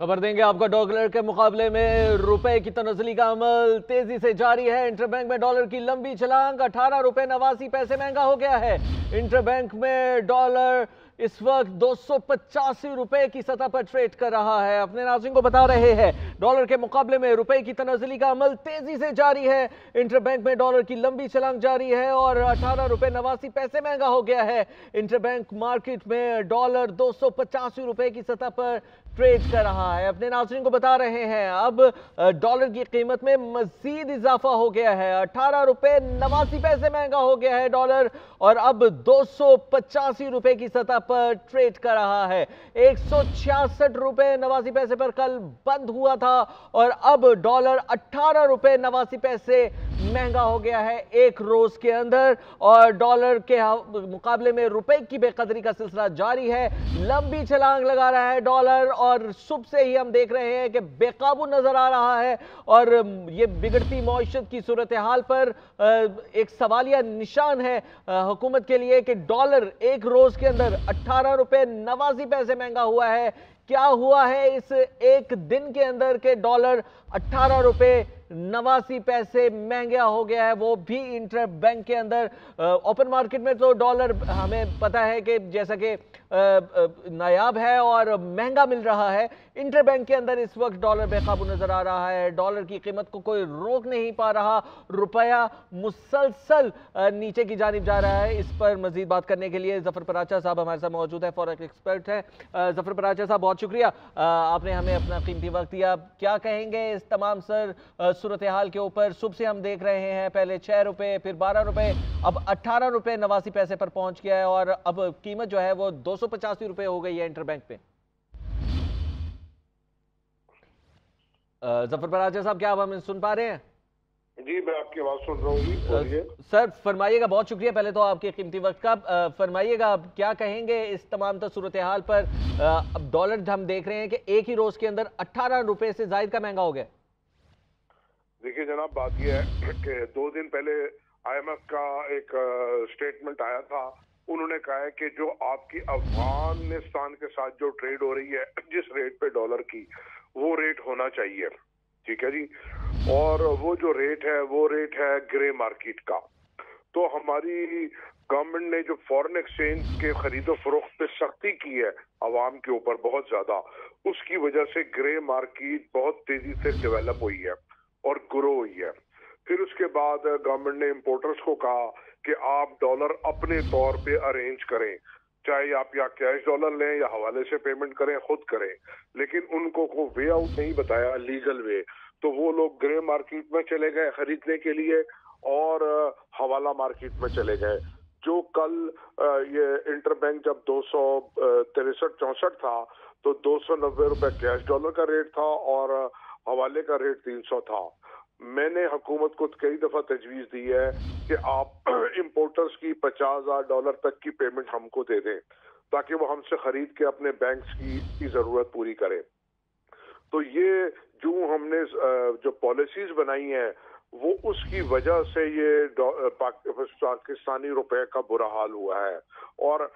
खबर देंगे आपका। डॉलर के मुकाबले में रुपए की तनज़्ज़ुली का अमल तेजी से जारी है। इंटरबैंक में डॉलर की लंबी छलांग 18 रुपए 89 पैसे महंगा हो गया है। इंटरबैंक में डॉलर इस वक्त 285 रुपए की सतह पर ट्रेड कर रहा है। अपने नाज़रीन को बता रहे हैं, डॉलर के मुकाबले में रुपए की तनज़्ज़ुली का अमल तेजी से जारी है। इंटरबैंक में डॉलर की लंबी छलांग जारी है और 18 रुपए 89 पैसे महंगा हो गया है। इंटरबैंक मार्केट में डॉलर 285 रुपए की सतह पर ट्रेड कर रहा है। अपने नाज़रीन को बता रहे हैं, अब डॉलर की कीमत में मजीद इजाफा हो गया है। 18 रुपए 89 पैसे महंगा हो गया है डॉलर और अब 285 रुपए की सतह पर ट्रेड कर रहा है। 166 रुपए 89 पैसे पर कल बंद हुआ था और अब डॉलर 18 रुपए 89 पैसे महंगा हो गया है एक रोज के अंदर। और डॉलर के मुकाबले में रुपए की बेकदरी का सिलसिला जारी है। लंबी छलांग लगा रहा है डॉलर और सुबह से ही हम देख रहे हैं कि बेकाबू नजर आ रहा है। और ये बिगड़ती मईशत की सूरत हाल पर एक सवालिया निशान है हुकूमत के लिए कि डॉलर एक रोज के अंदर 18 रुपए 89 पैसे महंगा हुआ है। क्या हुआ है इस एक दिन के अंदर के डॉलर 18 रुपए 89 पैसे महंगा हो गया है, वो भी इंटर बैंक के अंदर। ओपन मार्केट में तो डॉलर हमें पता है कि जैसा कि नायाब है और महंगा मिल रहा है। इंटर बैंक के अंदर इस वक्त डॉलर बेकाबू नजर आ रहा है। डॉलर की कीमत को कोई रोक नहीं पा रहा। रुपया मुसलसल नीचे की जानिब जा रहा है। इस पर मजीद बात करने के लिए जफर पराचा साहब हमारे साथ मौजूद है, फॉरेक्स एक्सपर्ट है। जफर पराचा साहब, बहुत शुक्रिया, आपने हमें अपना कीमती वक्त दिया। क्या कहेंगे इस तमाम सर सूरत हाल के ऊपर? सुबह से हम देख रहे हैं, पहले 6 रुपए, फिर 12 रुपए, अब 18 रुपए 89 पैसे पर पहुंच गया है और अब कीमत जो है वो 285 रुपए हो गई है इंटरबैंक पे। जफर पराचा साहब, क्या आप हमें सुन पा रहे हैं? जी, मैं आपकी आवाज सुन रहा हूँ। सर फरमाइएगा, बहुत शुक्रिया पहले तो आपके कीमती वक्त का। फरमाइएगा, आप क्या कहेंगे इस तमाम सूरत हाल पर? अब डॉलर हम देख रहे हैं कि एक ही रोज के अंदर 18 रुपए से ज्यादा का महंगा हो गया। देखिए जनाब, बात यह है कि 2 दिन पहले IMF का एक स्टेटमेंट आया था। उन्होंने कहा है कि जो आपकी अफगानिस्तान के साथ जो ट्रेड हो रही है, जिस रेट पे डॉलर की, वो रेट होना चाहिए। ठीक है जी। और वो जो रेट है वो रेट है ग्रे मार्केट का। तो हमारी गवर्नमेंट ने जो फॉरेन एक्सचेंज के खरीदो फरोख्त पे सख्ती की है अवाम के ऊपर बहुत ज्यादा, उसकी वजह से ग्रे मार्केट बहुत तेजी से डेवलप हुई है और ग्रो हुई है। फिर उसके बाद गवर्नमेंट ने इंपोर्टर्स को कहा कि आप डॉलर अपने तौर पे अरेंज करें, चाहे आप या कैश डॉलर लें या हवाले से पेमेंट करें, खुद करें। लेकिन उनको को वे आउट नहीं बताया, लीगल वे। तो वो लोग ग्रे मार्केट में चले गए खरीदने के लिए और हवाला मार्केट में चले गए। जो कल ये इंटरबैंक जब 263-64 था तो 290 रुपए कैश डॉलर का रेट था और हवाले का रेट 300 था। मैंने हुकूमत को कई दफा तजवीज दी है कि आप इंपोर्टर्स की $50,000 तक की पेमेंट हमको दे दें ताकि वो हमसे खरीद के अपने बैंक्स की जरूरत पूरी करें। तो ये जो हमने जो पॉलिसीज बनाई हैं वो उसकी वजह से ये पाकिस्तानी रुपए का बुरा हाल हुआ है। और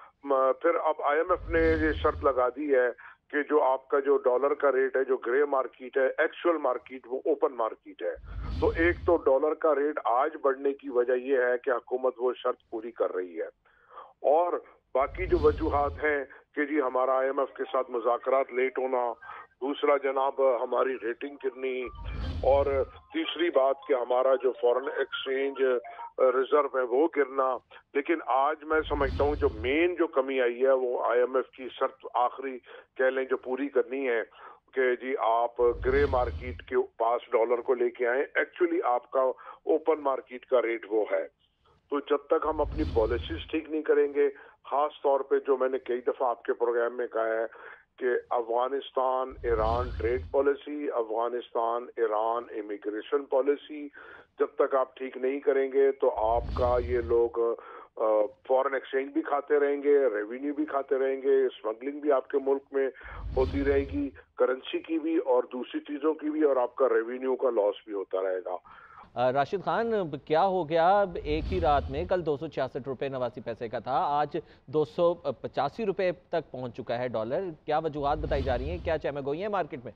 फिर अब IMF ने ये शर्त लगा दी है कि जो आपका जो डॉलर का रेट है, जो ग्रे मार्केट है, एक्चुअल मार्केट वो ओपन मार्केट है। तो एक तो डॉलर का रेट आज बढ़ने की वजह ये है कि हुकूमत वो शर्त पूरी कर रही है। और बाकी जो वजूहात हैं कि जी हमारा IMF के साथ मुज़ाकरात लेट होना, दूसरा जनाब हमारी रेटिंग गिरनी, और तीसरी बात कि हमारा जो फॉरेन एक्सचेंज रिजर्व है वो गिरना। लेकिन आज मैं समझता हूँ जो मेन जो कमी आई है वो IMF की शर्त आखिरी कह लें जो पूरी करनी है कि जी आप ग्रे मार्केट के पास डॉलर को लेके आए, एक्चुअली आपका ओपन मार्केट का रेट वो है। तो जब तक हम अपनी पॉलिसीज ठीक नहीं करेंगे, खास तौर पे जो मैंने कई दफा आपके प्रोग्राम में कहा है कि Afghanistan Iran trade policy, Afghanistan Iran immigration policy, जब तक आप ठीक नहीं करेंगे तो आपका ये लोग फॉरेन एक्सचेंज भी खाते रहेंगे, रेवेन्यू भी खाते रहेंगे, स्मगलिंग भी आपके मुल्क में होती रहेगी, करेंसी की भी और दूसरी चीजों की भी, और आपका रेवेन्यू का लॉस भी होता रहेगा। राशिद खान, क्या हो गया? एक ही रात में कल 266 रुपये 89 पैसे का था, आज 285 रुपये तक पहुंच चुका है डॉलर। क्या वजूहात बताई जा रही हैं, क्या चमक है मार्केट में?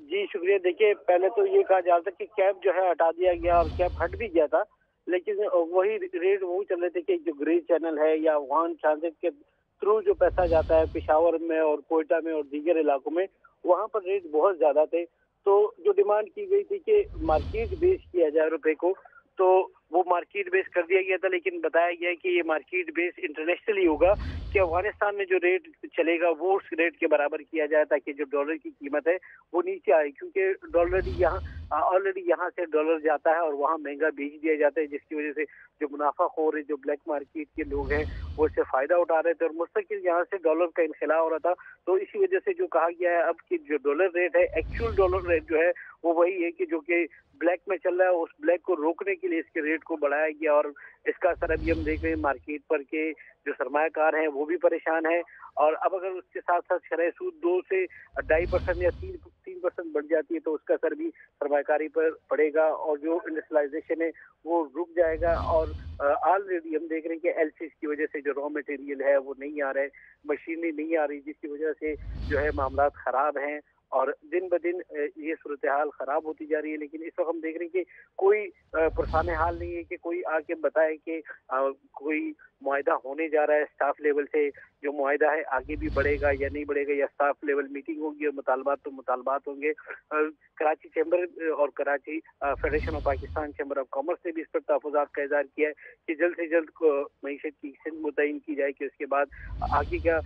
जी शुक्रिया। देखिए, पहले तो ये कहा जा रहा था कि कैप जो है हटा दिया गया और कैप हट भी गया था, लेकिन वही रेट वही चल रहे थे कि जो ग्रे चैनल है या वहां ट्रांजिट के थ्रू जो पैसा जाता है पेशावर में और कोयटा में और दीगर इलाकों में, वहां पर रेट बहुत ज्यादा थे। तो जो डिमांड की गई थी कि मार्केट बेस किया जाए रुपए को, तो वो मार्केट बेस कर दिया गया था, लेकिन बताया गया कि ये मार्केट बेस इंटरनेशनली होगा कि अफगानिस्तान में जो रेट चलेगा वो उस रेट के बराबर किया जाए, ताकि जो डॉलर की कीमत है वो नीचे आए, क्योंकि डॉलर यहाँ ऑलरेडी यहाँ से डॉलर जाता है और वहाँ महंगा बेच दिया जाता है, जिसकी वजह से जो मुनाफाखोर है, जो ब्लैक मार्केट के लोग हैं, वो इससे फायदा उठा रहे थे और मुस्तकिल यहाँ से डॉलर का इनखिला हो रहा था। तो इसी वजह से जो कहा गया है अब कि जो डॉलर रेट है, एक्चुअल डॉलर रेट जो है वो वही है कि जो कि ब्लैक में चल रहा है, उस ब्लैक को रोकने के लिए इसके रेट को बढ़ाया गया। और इसका असर अभी हम देख रहे हैं मार्केट पर के जो सरमायाकार हैं वो भी परेशान है। और अब अगर उसके साथ साथ शरह सूद 2 से 2.5% या 3% बढ़ जाती है तो उसका असर भी सरमायाकारी पर पड़ेगा और जो इंडस्ट्रियलाइजेशन है वो रुक जाएगा। और ऑलरेडी हम देख रहे हैं कि एलसीज की वजह से जो रॉ मटेरियल है वो नहीं आ रहा है, मशीनरी नहीं आ रही, जिसकी वजह से जो है मामला खराब हैं और दिन ब दिन ये सूरत हाल खराब होती जा रही है। लेकिन इस वक्त हम देख रहे हैं कि कोई पुरसाने हाल नहीं है कि कोई आके बताए कि कोई मुआहदा होने जा रहा है स्टाफ लेवल से, जो मुआहदा है आगे भी बढ़ेगा या नहीं बढ़ेगा, या स्टाफ लेवल मीटिंग होगी और मुतालबात होंगे। कराची चैम्बर और Karachi federation of Pakistan chamber of commerce ने भी इस पर तहफ़्फ़ुज़ात का इज़हार किया है कि जल्द से जल्द मईशत की सिंध मुतय्यन की जाए कि उसके बाद आगे का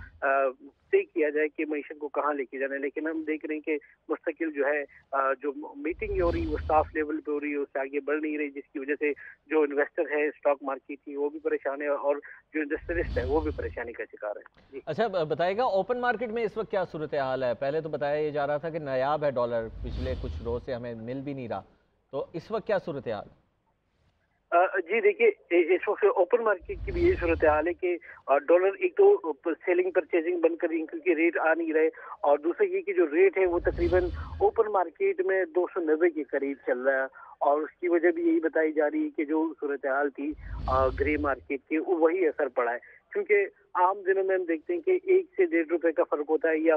तय किया जाए कि मईशत को कहाँ लेके जाना है। लेकिन हम देख रहे हैं कि मुस्तकिल जो है जो मीटिंग हो रही है वो स्टाफ लेवल पे हो रही है, उससे आगे बढ़ नहीं रही, जिसकी वजह से जो इन्वेस्टर है स्टॉक मार्केट की वो भी परेशान है और जो इंडस्ट्रियलिस्ट है वो भी परेशानी का शिकार है। अच्छा, बताइएगा ओपन मार्केट में इस वक्त क्या सूरत हाल है? पहले तो बताया ये जा रहा था कि नायाब है डॉलर, पिछले कुछ रोज से हमें मिल भी नहीं रहा, तो इस वक्त क्या सूरत हाल? जी देखिए, इस वक्त ओपन मार्केट की भी ये सूरत हाल है कि डॉलर एक तो सेलिंग परचेजिंग बंद कर रही क्योंकि रेट आ नहीं रहे, और दूसरा ये कि जो रेट है वो तकरीबन ओपन मार्केट में 290 के करीब चल रहा है। और उसकी वजह भी यही बताई जा रही है कि जो सूरत हाल थी ग्रे मार्केट की वही असर पड़ा है, क्योंकि आम दिनों में हम देखते हैं कि 1 से 1.5 रुपए का फर्क होता है या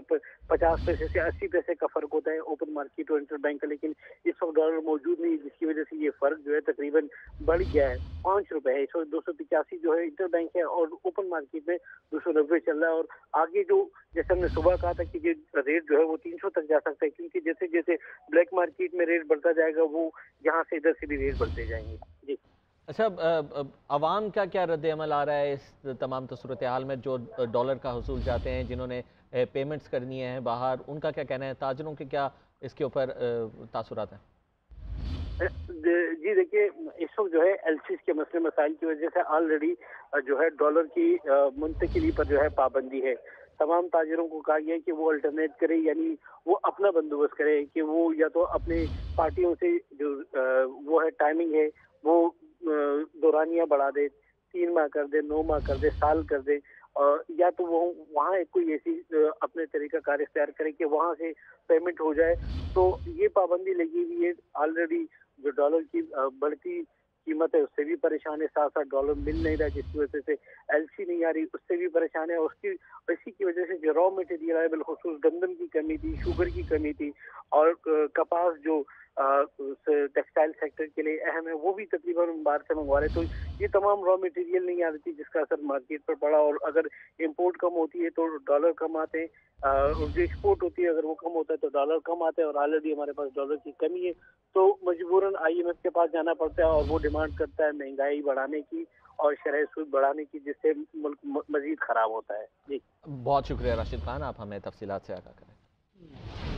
50 पैसे से 80 पैसे का फर्क होता है ओपन मार्केट और इंटरबैंक का, लेकिन इस वक्त डॉलर मौजूद नहीं है, जिसकी वजह से ये फर्क जो है तकरीबन बढ़ गया है, 5 रुपए है। इस वक्त 285 जो है इंटरबैंक है और ओपन मार्केट में 290 चल रहा है। और आगे जो जैसे हमने सुबह कहा था कि ये रेट जो है वो 300 तक जा सकता है, क्योंकि जैसे जैसे ब्लैक मार्केट में रेट बढ़ता जाएगा वो यहाँ से इधर से भी रेट बढ़ते जाएंगे। जी अच्छा, अवाम का क्या रद्द अमल आ रहा है इस तमाम सूरत हाल में? जो डॉलर का हसूल चाहते हैं, जिन्होंने पेमेंट्स करनी है बाहर, उनका क्या कहना है? ताजरों के क्या इसके ऊपर तासुरात हैं? जी देखिए, इस वक्त जो है एलसीज के मसले मसाइल की वजह से ऑलरेडी जो है डॉलर की मुंतकिली पर जो है पाबंदी है। तमाम ताजिरों को कहा गया है कि वो अल्टरनेट करे, यानी वो अपना बंदोबस्त करे कि वो या तो अपने पार्टियों से जो वो है टाइमिंग है वो दौरानिया बढ़ा दे, 3 माह कर दे, 9 माह कर दे, साल कर दे, या तो वो वहाँ एक कोई ऐसी अपने तरीका कार इख्तियार करे कि वहाँ से पेमेंट हो जाए। तो ये पाबंदी लगी हुई है। ऑलरेडी जो डॉलर की बढ़ती कीमत है उससे भी परेशान है, साथ साथ डॉलर मिल नहीं रहा, जिसकी वजह से एलसी नहीं आ रही, उससे भी परेशान है। उसकी इसी की वजह से जो रॉ मटेरियल है, बिलखुसूस गंदम की कमी थी, शुगर की कमी थी, और कपास जो टेक्सटाइल सेक्टर के लिए अहम है वो भी तकरीबन बाहर से मंगवा रहे। तो ये तमाम रॉ मटेरियल नहीं आ रही थी, जिसका असर मार्केट पर पड़ा। और अगर इंपोर्ट कम होती है तो डॉलर कम आते हैं, और जो एक्सपोर्ट होती है अगर वो कम होता है तो डॉलर कम आते हैं, और ऑलरेडी हमारे पास डॉलर की कमी है, तो मजबूरन IMF के पास जाना पड़ता है और वो डिमांड करता है महंगाई बढ़ाने की और शरह सूद बढ़ाने की, जिससे मुल्क मजीद खराब होता है। जी बहुत शुक्रिया राशिद खान, आप हमें तफसीलात से आगाह करें।